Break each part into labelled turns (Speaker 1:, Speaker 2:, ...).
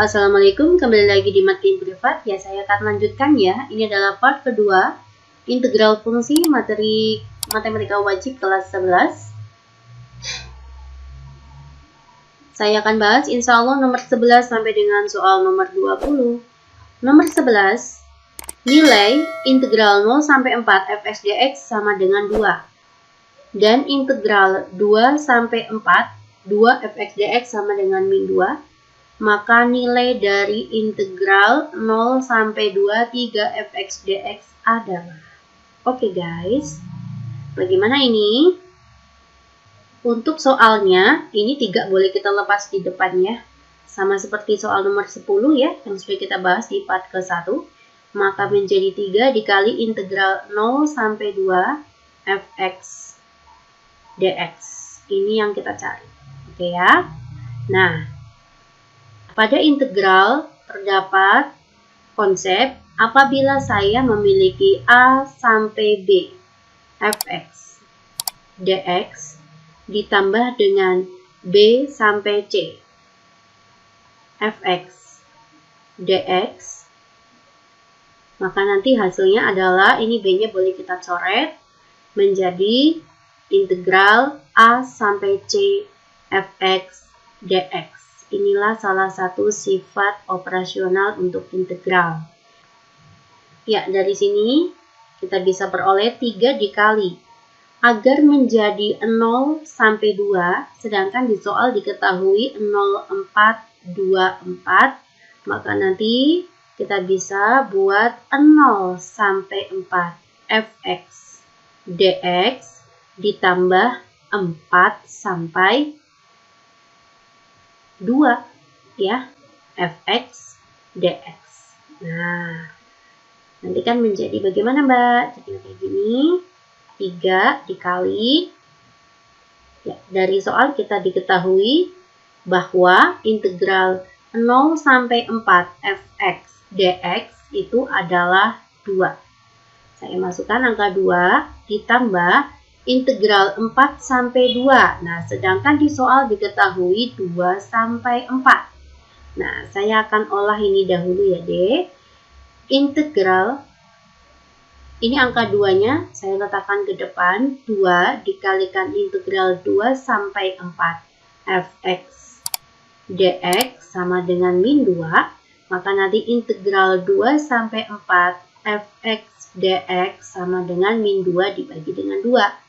Speaker 1: Assalamualaikum, kembali lagi di Makin Privat. Ya, saya akan lanjutkan ya. Ini adalah part kedua, integral fungsi materi matematika wajib kelas 11. Saya akan bahas insya Allah nomor 11 sampai dengan soal nomor 20. Nomor 11, nilai integral 0 sampai 4 fx dx sama dengan 2. Dan integral 2 sampai 4, 2 fx dx sama dengan min 2. Maka nilai dari integral 0 sampai 2, 3 fx dx adalah. Oke guys, bagaimana ini? Untuk soalnya, ini 3 boleh kita lepas di depannya. Sama seperti soal nomor 10 ya, yang sudah kita bahas di part ke-1. Maka menjadi 3 dikali integral 0 sampai 2 fx dx. Ini yang kita cari. Oke ya. Nah, pada integral terdapat konsep apabila saya memiliki A sampai B fx dx ditambah dengan B sampai C fx dx, maka nanti hasilnya adalah, ini B-nya boleh kita coret, menjadi integral A sampai C fx dx. Inilah salah satu sifat operasional untuk integral. Ya, dari sini kita bisa peroleh 3 dikali. Agar menjadi 0 sampai 2, sedangkan di soal diketahui 0, 4, 2, 4, maka nanti kita bisa buat 0 sampai 4 fx dx ditambah 4 sampai 2 ya, fx dx. Nah, nanti kan menjadi bagaimana Mbak? Jadi kayak gini, 3 dikali ya, dari soal kita diketahui bahwa integral 0 sampai 4 fx dx itu adalah 2. Saya masukkan angka 2 ditambah integral 4 sampai 2. Nah, sedangkan di soal diketahui 2 sampai 4. Nah, saya akan olah ini dahulu ya, Dek. Integral, ini angka 2-nya saya letakkan ke depan. 2 dikalikan integral 2 sampai 4 fx dx sama dengan min 2. Maka nanti integral 2 sampai 4 fx dx sama dengan min 2 dibagi dengan 2.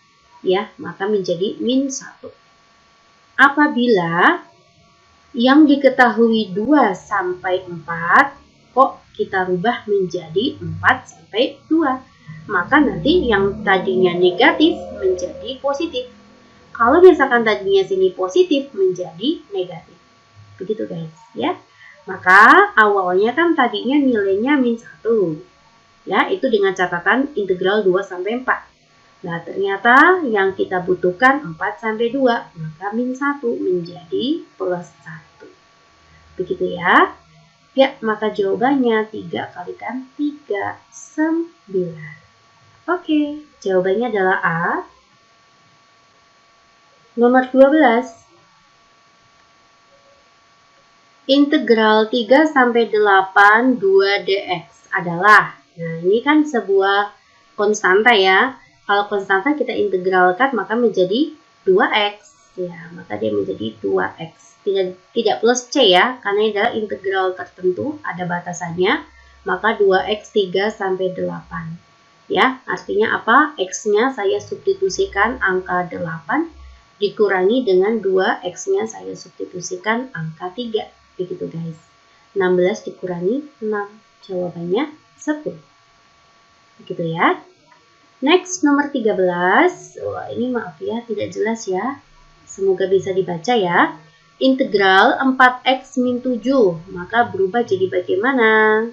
Speaker 1: Ya, maka menjadi min 1. Apabila yang diketahui 2 sampai 4, kok kita rubah menjadi 4 sampai 2. Maka nanti yang tadinya negatif menjadi positif. Kalau misalkan tadinya sini positif menjadi negatif. Begitu guys, ya. Maka awalnya kan tadinya nilainya min 1. Ya, itu dengan catatan integral 2 sampai 4. Nah, ternyata yang kita butuhkan 4 sampai 2, maka min 1 menjadi plus 1. Begitu ya. Ya, maka jawabannya 3 kalikan 3, 9. Oke, jawabannya adalah A. Nomor 12. Integral 3 sampai 8 2 dx adalah. Nah, ini kan sebuah konstanta ya. Kalau konstanta kita integralkan maka menjadi 2x ya, maka dia menjadi 2x. Tidak plus c ya, karena ini adalah integral tertentu, ada batasannya. Maka 2x 3 sampai 8. Ya, artinya apa? X-nya saya substitusikan angka 8 dikurangi dengan 2x-nya saya substitusikan angka 3. Begitu guys. 16 dikurangi 6. Jawabannya 10. Begitu ya. Next, nomor 13. Wah, ini maaf ya, tidak jelas ya. Semoga bisa dibaca ya. Integral 4x min 7. Maka berubah jadi bagaimana?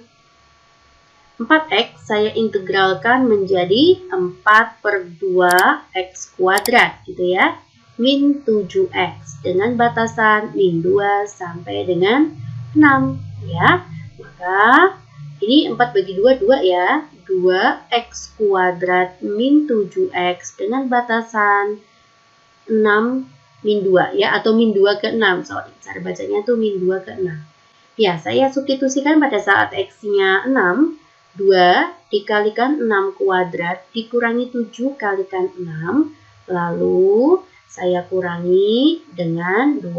Speaker 1: 4x saya integralkan menjadi 4 per 2x kuadrat gitu ya. Min 7x dengan batasan min 2 sampai dengan 6 ya. Maka ini 4 bagi 2, 2 ya. 2x kuadrat min 7x dengan batasan 6 min 2 ya, atau min 2 ke 6. Sorry, cara bacanya tuh min 2 ke 6. Ya, saya substitusikan pada saat X-nya 6, 2 dikalikan 6 kuadrat dikurangi 7 kalikan 6, lalu saya kurangi dengan 2.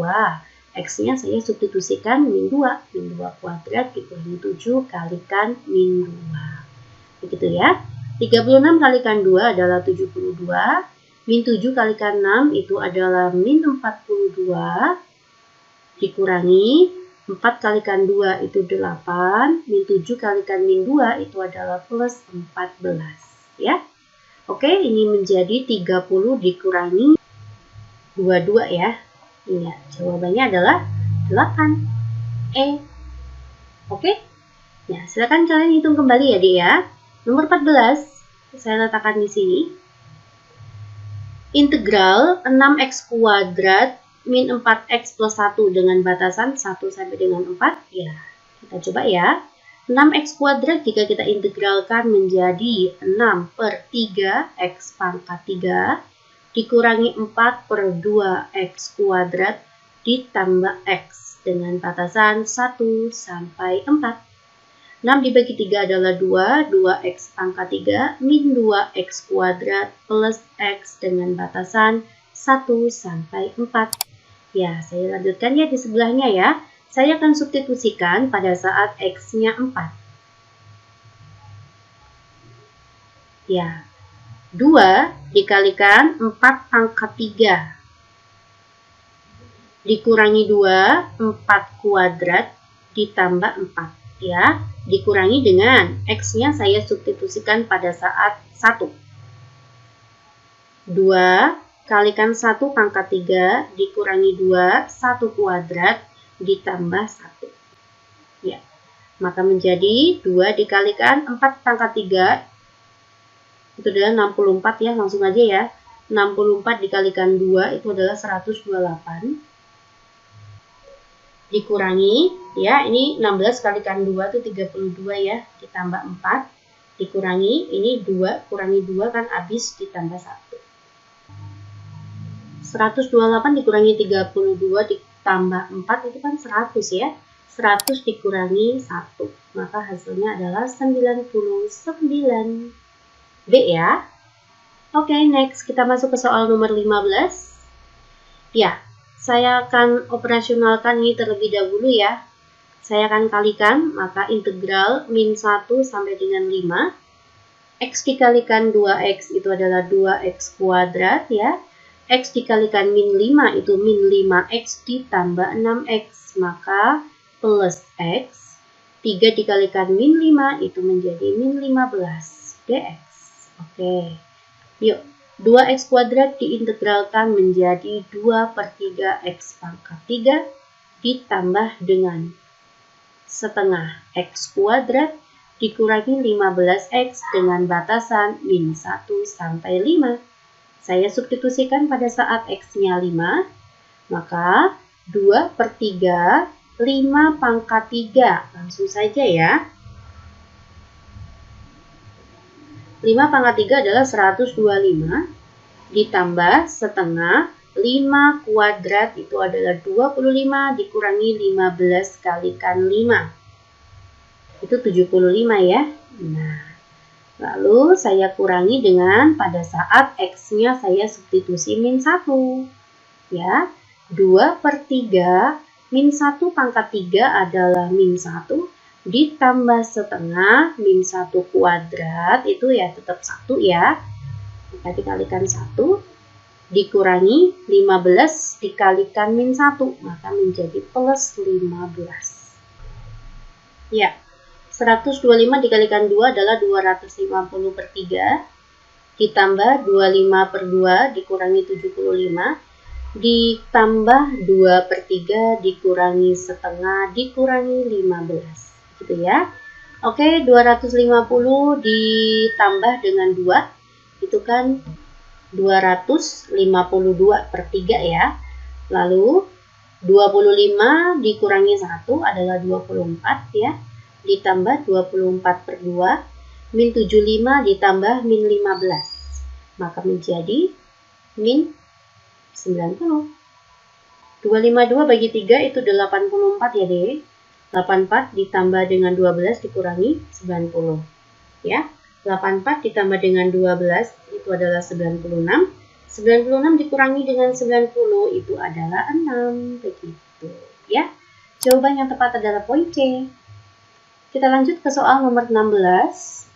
Speaker 1: X-nya saya substitusikan min 2. Min 2 kuadrat dikurangi 7 kalikan min 2. Begitu ya. 36 kalikan 2 adalah 72. Min 7 kalikan 6 itu adalah min 42. Dikurangi 4 kalikan 2 itu 8. Min 7 kalikan min 2 itu adalah plus 14. Ya. Oke, ini menjadi 30 dikurangi 22 ya. Iya, jawabannya adalah 8. Oke. Ya, silakan kalian hitung kembali ya, Dik ya. Nomor 14 saya letakkan di sini. Integral 6x kuadrat min 4x plus 1 dengan batasan 1 sampai dengan 4. Ya, kita coba ya. 6x kuadrat jika kita integralkan menjadi 6 per 3x pangkat 3 dikurangi 4 per 2x kuadrat ditambah x dengan batasan 1 sampai 4. 6 dibagi 3 adalah 2, 2x pangkat 3 min 2x kuadrat plus x dengan batasan 1 sampai 4. Ya, saya lanjutkan ya di sebelahnya ya. Saya akan substitusikan pada saat x-nya 4. Ya, 2 dikalikan 4 pangkat 3 dikurangi 2, 4 kuadrat ditambah 4. Ya, dikurangi dengan X-nya saya substitusikan pada saat 1. 2 kalikan 1 pangkat 3 dikurangi 2, 1 kuadrat ditambah 1. Ya, maka menjadi 2 dikalikan 4 pangkat 3 itu adalah 64 ya, langsung aja ya. 64 dikalikan 2 itu adalah 128. Dikurangi ya, ini 16 kalikan 2 itu 32 ya, ditambah 4 dikurangi ini 2 kurangi 2 kan habis ditambah 1. 128 dikurangi 32 ditambah 4 itu kan 100 ya. 100 dikurangi 1, maka hasilnya adalah 99. B ya. Oke, next kita masuk ke soal nomor 15. Ya, saya akan operasionalkan ini terlebih dahulu ya. Saya akan kalikan, maka integral min 1 sampai dengan 5. X dikalikan 2x itu adalah 2x kuadrat ya. X dikalikan min 5 itu min 5x ditambah 6x, maka plus x. 3 dikalikan min 5 itu menjadi min 15 dx. Oke, yuk. 2x kuadrat diintegralkan menjadi 2 per 3x pangkat 3 ditambah dengan setengah x kuadrat dikurangi 15x dengan batasan min 1 sampai 5. Saya substitusikan pada saat x-nya 5, maka 2 per 3, 5 pangkat 3. Langsung saja ya. 5 pangkat 3 adalah 125 ditambah setengah 5 kuadrat itu adalah 25 dikurangi 15 kalikan 5. Itu 75 ya. Nah, lalu saya kurangi dengan pada saat X-nya saya substitusi min 1. Ya, 2 per 3 min 1 pangkat 3 adalah min 1. Ditambah setengah min 1 kuadrat itu ya tetap 1 ya. Maka dikalikan 1 dikurangi 15 dikalikan min 1 maka menjadi plus 15. Ya, 125 dikalikan 2 adalah 250 per 3 ditambah 25 per 2 dikurangi 75 ditambah 2 per 3 dikurangi setengah dikurangi 15. Gitu ya. Oke, 250 ditambah dengan 2 itu kan 252 per 3 ya. Lalu 25 dikurangi 1 adalah 24 ya. Ditambah 24 per 2 min 75 ditambah min 15 maka menjadi min 90. 252 bagi 3 itu 84 ya deh. 84 ditambah dengan 12 dikurangi 90. Ya, 84 ditambah dengan 12 itu adalah 96. 96 dikurangi dengan 90 itu adalah 6. Begitu ya. Jawaban yang tepat adalah poin C. Kita lanjut ke soal nomor 16.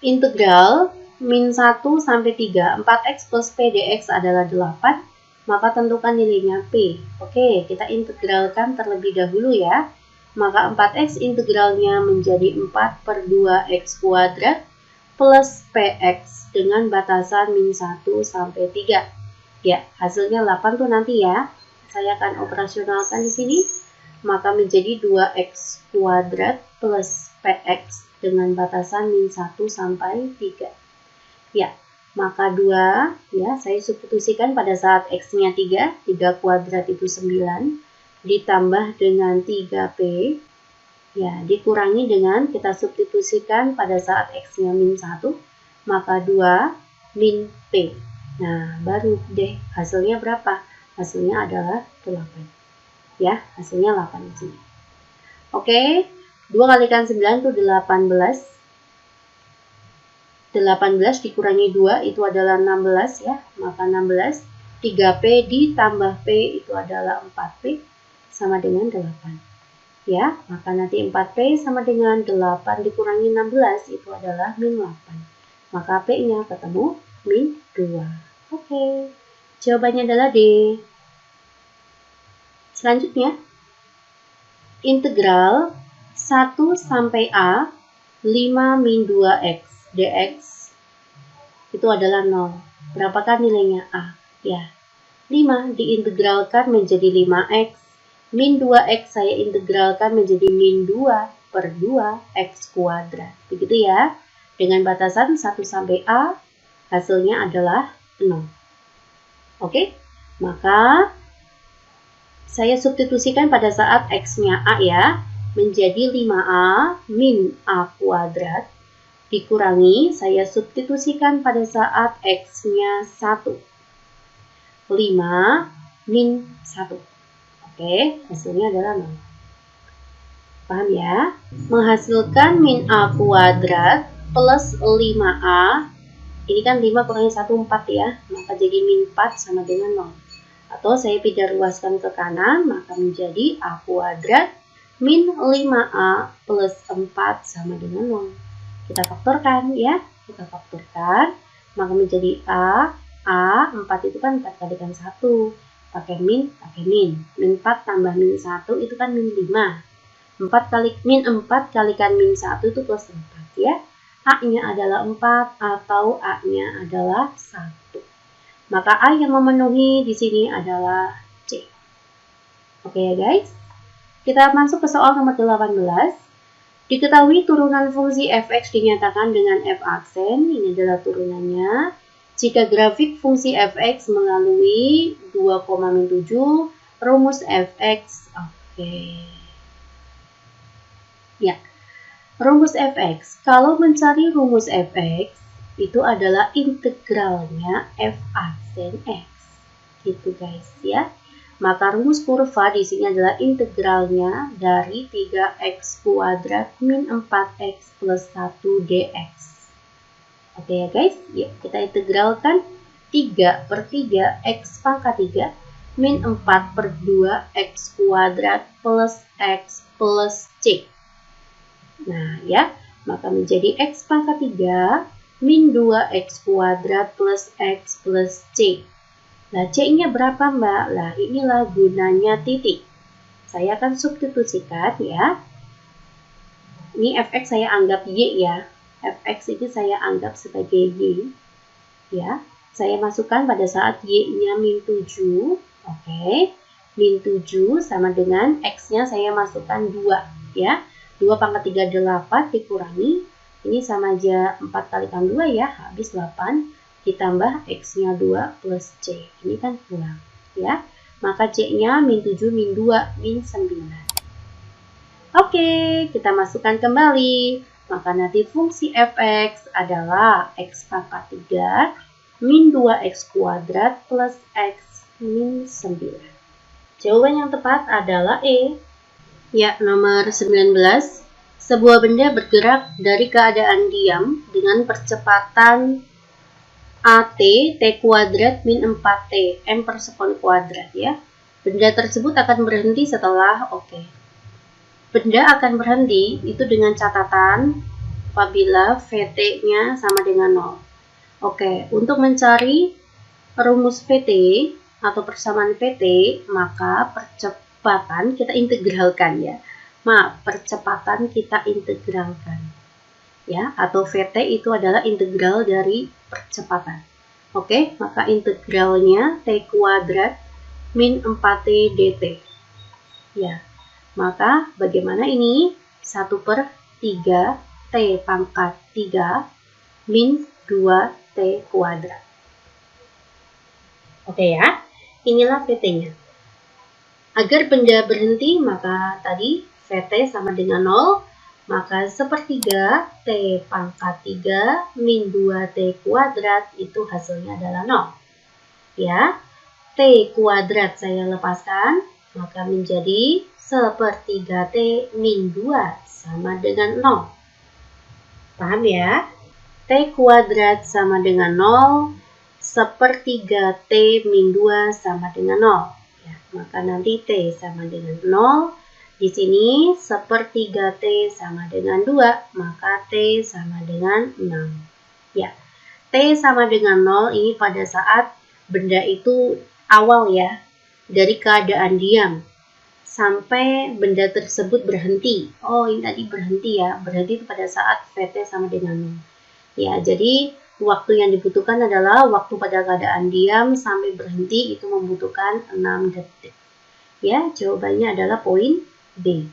Speaker 1: Integral min 1 sampai 3, 4x plus p dx adalah 8, maka tentukan nilainya p. Oke, kita integralkan terlebih dahulu ya. Maka 4x integralnya menjadi 4 per 2x kuadrat plus px dengan batasan min 1 sampai 3. Ya, hasilnya 8 tuh nanti ya. Saya akan operasionalkan di sini. Maka menjadi 2x kuadrat plus px dengan batasan min 1 sampai 3. Ya, maka 2, ya, saya substitusikan pada saat x-nya 3. 3 kuadrat itu 9. Ditambah dengan 3p. Ya, dikurangi dengan kita substitusikan pada saat x-nya min 1, maka 2 min p. Nah, baru deh hasilnya berapa? Hasilnya adalah 8. Ya, hasilnya 8 di sini. Oke, 2 kalikan 9 itu 18. 18 dikurangi 2 itu adalah 16 ya, maka 16. 3p ditambah p itu adalah 4p sama dengan 8. Ya, maka nanti 4p sama dengan 8 dikurangi 16 itu adalah min 8. Maka p-nya ketemu min 2. Oke, jawabannya adalah D. Selanjutnya, integral 1 sampai A 5 min 2x dx itu adalah 0. Berapakah nilainya A? Ya, 5 diintegralkan menjadi 5x. Min 2x saya integralkan menjadi min 2 per 2x kuadrat. Begitu ya. Dengan batasan 1 sampai A, hasilnya adalah 0. Oke, maka saya substitusikan pada saat x-nya A ya, menjadi 5a min a kuadrat. Dikurangi, saya substitusikan pada saat x-nya 1. 5 min 1. Oke, hasilnya adalah 0. Paham ya? Menghasilkan min A kuadrat plus 5A. Ini kan 5 kurangi 1, 4 ya. Maka jadi min 4 sama dengan 0. Atau saya pindah ruaskan ke kanan, maka menjadi A kuadrat min 5A plus 4 sama dengan 0. Kita faktorkan ya. Kita faktorkan. Maka menjadi A 4 itu kan 4 kalikan 1. Pakai min. Min 4 tambah min 1 itu kan min 5. Min 4 kalikan min 1 itu plus 4 ya. A-nya adalah 4 atau A-nya adalah 1. Maka A yang memenuhi di sini adalah C. Oke ya guys. Kita masuk ke soal nomor 18. Diketahui turunan fungsi fx dinyatakan dengan f aksen. Ini adalah turunannya. Jika grafik fungsi fx melalui 2,7 rumus fx. Oke. Ya. Rumus fx. Kalau mencari rumus fx itu adalah integralnya f aksen x. Gitu guys ya. Maka rumus kurva di sini adalah integralnya dari 3x kuadrat min 4x plus 1 dx. Oke ya guys, yuk kita integralkan 3 per 3 x pangkat 3 min 4 per 2 x kuadrat plus x plus c. Nah ya, maka menjadi x pangkat 3 min 2x kuadrat plus x plus c. Nah c-nya berapa mbak? Lah inilah gunanya titik. Saya akan substitusikan ya. Ini fx saya anggap y ya. Fx ini saya anggap sebagai y. Ya, saya masukkan pada saat y-nya min 7. Oke. Min 7 sama dengan x-nya saya masukkan 2 ya. 2 pangkat 3 8 dikurangi. Ini sama aja 4 kalikan 2 ya, habis 8 ditambah x-nya 2 plus c. Ini kan kurang ya. Maka c-nya min 7 min 2 min 9. Oke, kita masukkan kembali. Maka nanti fungsi fx adalah x pangkat 3 min 2x kuadrat plus x min 9. Jawaban yang tepat adalah E. Ya, nomor 19. Sebuah benda bergerak dari keadaan diam dengan percepatan AT, T kuadrat min 4T, M per sekon kuadrat ya. Benda tersebut akan berhenti setelah Benda akan berhenti itu dengan catatan apabila VT-nya sama dengan 0. Untuk mencari rumus VT atau persamaan VT, maka percepatan kita integralkan ya. Percepatan kita integralkan. Ya, atau VT itu adalah integral dari percepatan. Maka integralnya T kuadrat min 4T dt. Ya, maka bagaimana ini? 1/3 T pangkat 3 min 2T kuadrat. Ya, inilah VT-nya. Agar benda berhenti, maka tadi VT sama dengan 0, maka 1/3 T pangkat 3 min 2T kuadrat itu hasilnya adalah 0. Ya, T kuadrat saya lepaskan, maka menjadi 1/3 T min 2 sama dengan 0. Paham ya? T kuadrat sama dengan 0, 1/3 T min 2 sama dengan 0. Ya, maka nanti T sama dengan 0. Di sini 1/3 T sama dengan 2, maka T sama dengan 6. Ya, T sama dengan 0 ini pada saat benda itu awal ya, dari keadaan diam sampai benda tersebut berhenti. Ini tadi berhenti ya, berhenti pada saat VT sama dengan 0. Ya, jadi waktu yang dibutuhkan adalah waktu pada keadaan diam sampai berhenti itu membutuhkan 6 detik. Ya, jawabannya adalah poin B.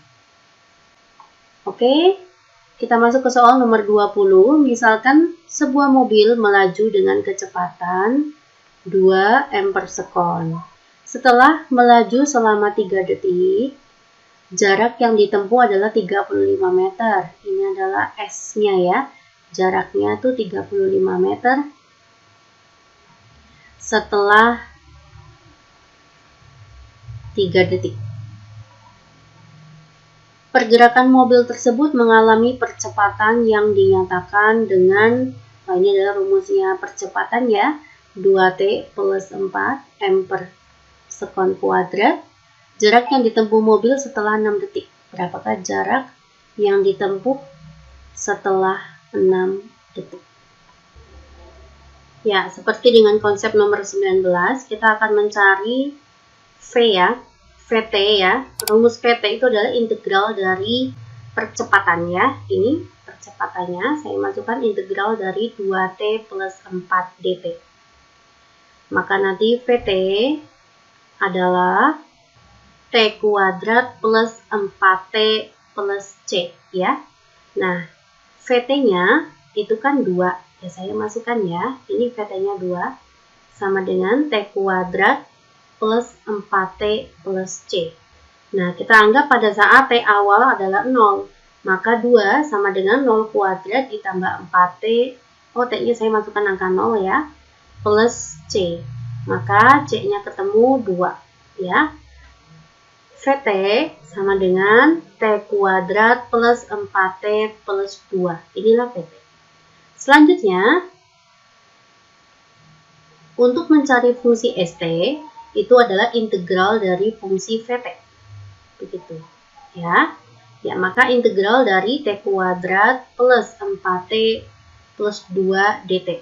Speaker 1: Kita masuk ke soal nomor 20. Misalkan sebuah mobil melaju dengan kecepatan 2 m per sekon. Setelah melaju selama 3 detik, jarak yang ditempuh adalah 35 meter. Ini adalah S-nya ya. Jaraknya tuh 35 meter setelah 3 detik. Pergerakan mobil tersebut mengalami percepatan yang dinyatakan dengan, ini adalah rumusnya percepatan ya, 2T plus 4 M per sekon kuadrat. Jarak yang ditempuh mobil setelah 6 detik. Berapakah jarak yang ditempuh setelah 6 detik? Ya, seperti dengan konsep nomor 19, kita akan mencari V ya, VT ya. Rumus VT itu adalah integral dari percepatan ya. Ini percepatannya, saya masukkan integral dari 2T plus 4 dt. Maka nanti VT adalah T kuadrat plus 4T plus C ya. Nah, VT-nya itu kan 2. Ya, saya masukkan ya. Ini VT-nya 2 sama dengan T kuadrat plus 4T plus C. Nah, kita anggap pada saat T awal adalah 0. Maka 2 sama dengan 0 kuadrat ditambah 4T. T-nya saya masukkan angka 0 ya. Plus C. Maka C-nya ketemu 2 ya. VT sama dengan T kuadrat plus 4T plus 2. Inilah VT. Selanjutnya, untuk mencari fungsi ST, itu adalah integral dari fungsi VT. Begitu. Ya, maka integral dari T kuadrat plus 4T plus 2 dt.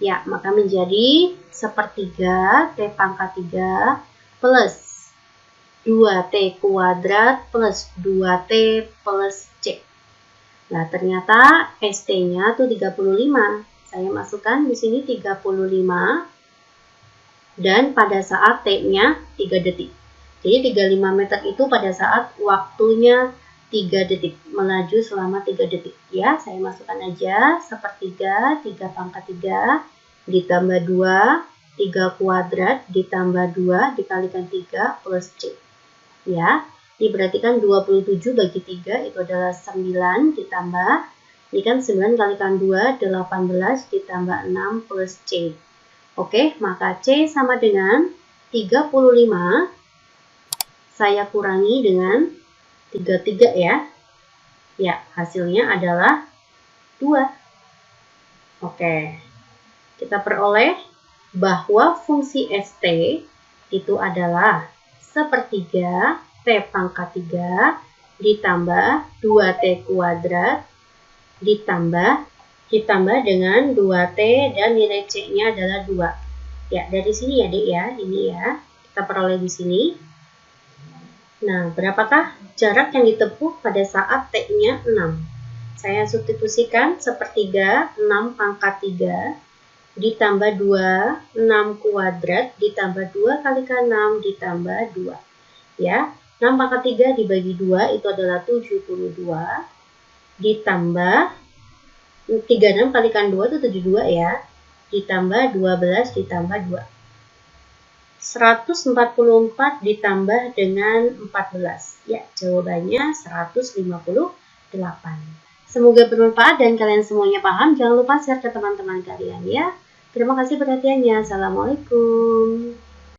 Speaker 1: Ya, maka menjadi 1/3 T pangkat 3 plus 2T kuadrat plus 2T plus C. Nah, ternyata ST-nya tuh 35. Saya masukkan di sini 35. Dan pada saat T-nya 3 detik. Jadi 35 meter itu pada saat waktunya 3 detik. Melaju selama 3 detik. Ya, saya masukkan aja 1/3, 3 pangkat 3, ditambah 2, 3 kuadrat, ditambah 2, dikalikan 3, plus C. Ya, diperhatikan 27 bagi 3 itu adalah 9 ditambah, ini kan 9 kalikan 2, 18 ditambah 6 plus C. Maka C sama dengan 35 saya kurangi dengan 33 ya. Ya, hasilnya adalah 2. Oke, kita peroleh bahwa fungsi ST itu adalah sepertiga T pangkat 3 ditambah 2T kuadrat ditambah dengan 2T dan nilai C-nya adalah 2. Ya, dari sini ya, Dek ya. Ini ya. Kita peroleh di sini. Nah, berapakah jarak yang ditempuh pada saat T-nya 6? Saya substitusikan sepertiga 6 pangkat 3 ditambah 2, 6 kuadrat ditambah 2 kali ke 6 ditambah 2. Ya, 6 pangkat 3 dibagi 2 itu adalah 72 ditambah 36 kalikan 2 itu 72 ya, ditambah 12 ditambah 2. 144 ditambah dengan 14. Ya, jawabannya 158. Semoga bermanfaat dan kalian semuanya paham. Jangan lupa share ke teman-teman kalian ya. Terima kasih perhatiannya. Assalamualaikum.